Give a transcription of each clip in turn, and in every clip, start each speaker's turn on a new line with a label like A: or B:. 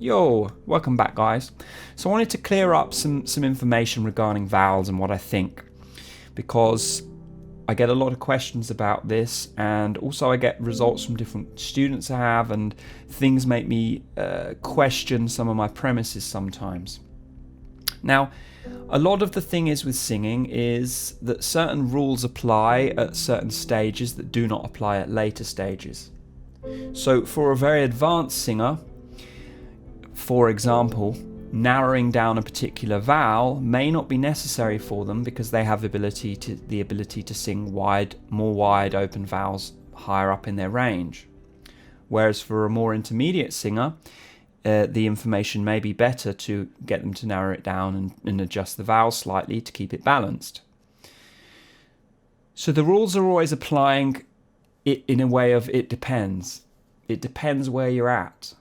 A: Yo, welcome back guys. So I wanted to clear up some information regarding vowels and what I think, because I get a lot of questions about this, and also I get results from different students I have, and things make me question some of my premises sometimes. Now, a lot of the thing is with singing is that certain rules apply at certain stages that do not apply at later stages. So for a very advanced singer, for example, narrowing down a particular vowel may not be necessary for them because they have the ability to sing more wide open vowels higher up in their range. Whereas for a more intermediate singer, the information may be better to get them to narrow it down and adjust the vowel slightly to keep it balanced. So the rules are always applying it in a way of it depends. It depends where you're at.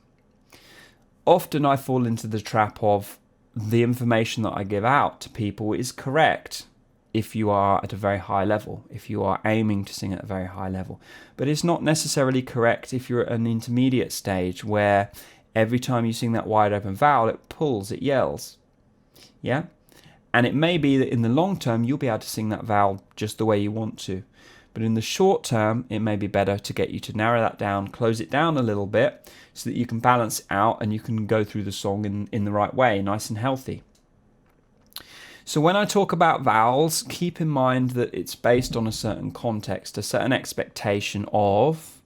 A: Often I fall into the trap of the information that I give out to people is correct if you are at a very high level, if you are aiming to sing at a very high level. But it's not necessarily correct if you're at an intermediate stage where every time you sing that wide open vowel, it pulls, it yells. Yeah? And it may be that in the long term, you'll be able to sing that vowel just the way you want to. But in the short term, it may be better to get you to narrow that down, close it down a little bit so that you can balance it out and you can go through the song in the right way, nice and healthy. So when I talk about vowels, keep in mind that it's based on a certain context, a certain expectation of,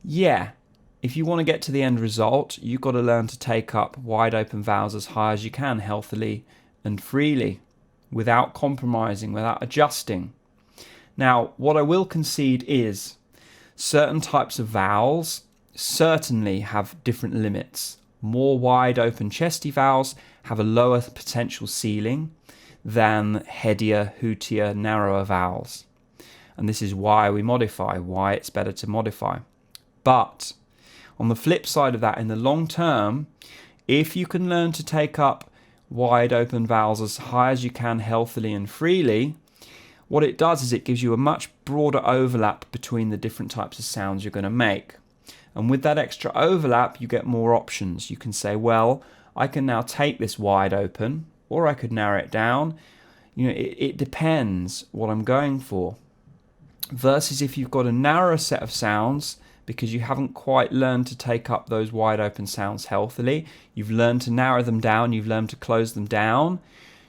A: if you want to get to the end result, you've got to learn to take up wide open vowels as high as you can, healthily and freely, without compromising, without adjusting. Now, what I will concede is certain types of vowels certainly have different limits. More wide open chesty vowels have a lower potential ceiling than headier, hootier, narrower vowels. And this is why we modify, why it's better to modify. But on the flip side of that, in the long term, if you can learn to take up wide open vowels as high as you can healthily and freely, what it does is it gives you a much broader overlap between the different types of sounds you're going to make. And with that extra overlap, you get more options. You can say, well, I can now take this wide open, or I could narrow it down. It depends what I'm going for. Versus if you've got a narrower set of sounds, because you haven't quite learned to take up those wide open sounds healthily, you've learned to narrow them down, you've learned to close them down,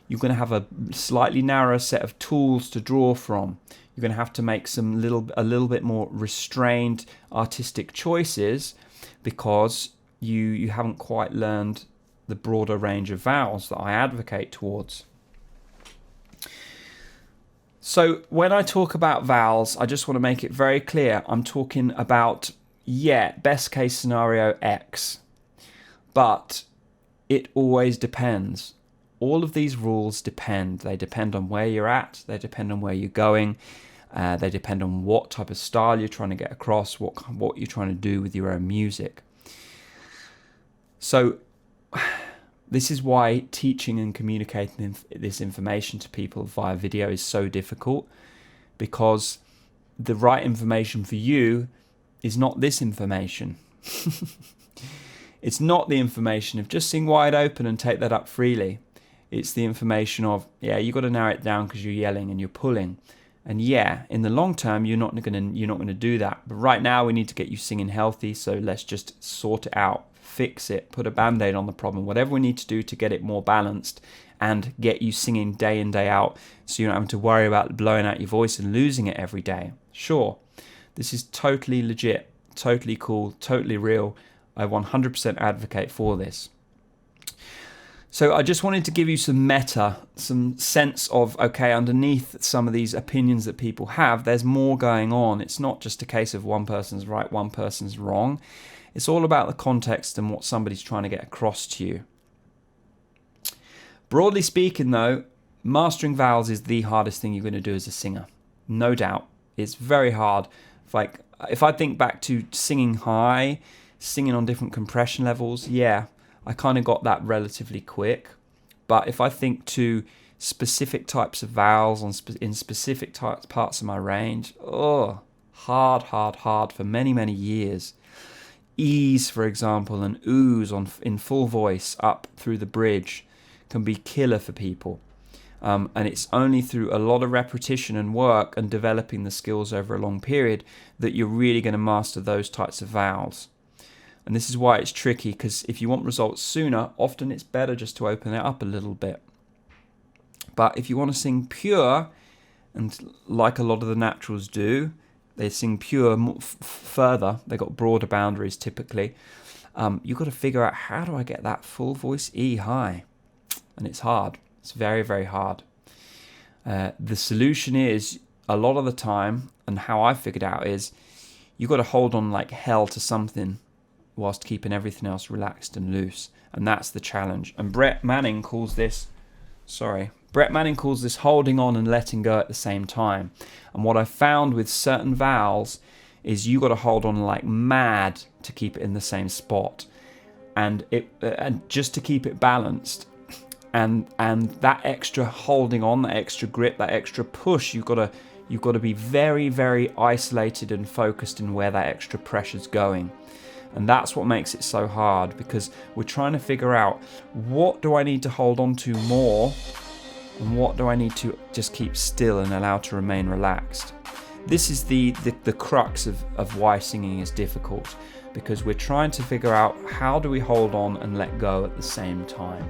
A: you're going to have a slightly narrower set of tools to draw from. You're going to have to make a little bit more restrained artistic choices because you haven't quite learned the broader range of vowels that I advocate towards. So when I talk about vowels, I just want to make it very clear. I'm talking about, best case scenario X. But it always depends. All of these rules depend. They depend on where you're at. They depend on where you're going. They depend on what type of style you're trying to get across, what you're trying to do with your own music. So this is why teaching and communicating this information to people via video is so difficult, because the right information for you is not this information. It's not the information of just sing wide open and take that up freely. It's the information of, you've got to narrow it down because you're yelling and you're pulling. And in the long term, you're not going to do that. But right now, we need to get you singing healthy. So let's just sort it out, fix it, put a band-aid on the problem, whatever we need to do to get it more balanced and get you singing day in, day out, so you don't have to worry about blowing out your voice and losing it every day. Sure, this is totally legit, totally cool, totally real. I 100% advocate for this. So I just wanted to give you some sense of, underneath some of these opinions that people have, there's more going on. It's not just a case of one person's right, one person's wrong. It's all about the context and what somebody's trying to get across to you. Broadly speaking, though, mastering vowels is the hardest thing you're going to do as a singer. No doubt. It's very hard. If I think back to singing high, singing on different compression levels, I kind of got that relatively quick. But if I think to specific types of vowels in specific parts of my range, hard for many, many years. E's, for example, and oohs in full voice up through the bridge can be killer for people. And it's only through a lot of repetition and work and developing the skills over a long period that you're really going to master those types of vowels. And this is why it's tricky, because if you want results sooner, often it's better just to open it up a little bit. But if you want to sing pure, and like a lot of the naturals do, they sing pure further, they've got broader boundaries typically, you've got to figure out, how do I get that full voice E high? And it's hard. It's very, very hard. The solution is, a lot of the time, and how I figured out is, you've got to hold on like hell to something whilst keeping everything else relaxed and loose. And that's the challenge. And Brett Manning calls this holding on and letting go at the same time. And what I found with certain vowels is you got to hold on like mad to keep it in the same spot, and just to keep it balanced. And that extra holding on, that extra grip, that extra push, you've got to be very, very isolated and focused in where that extra pressure's going. And that's what makes it so hard, because we're trying to figure out, what do I need to hold on to more, and what do I need to just keep still and allow to remain relaxed. This is the crux of why singing is difficult, because we're trying to figure out, how do we hold on and let go at the same time.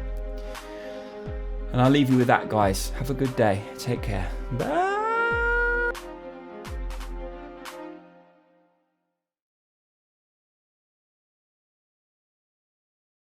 A: And I'll leave you with that, guys. Have a good day. Take care. Bye.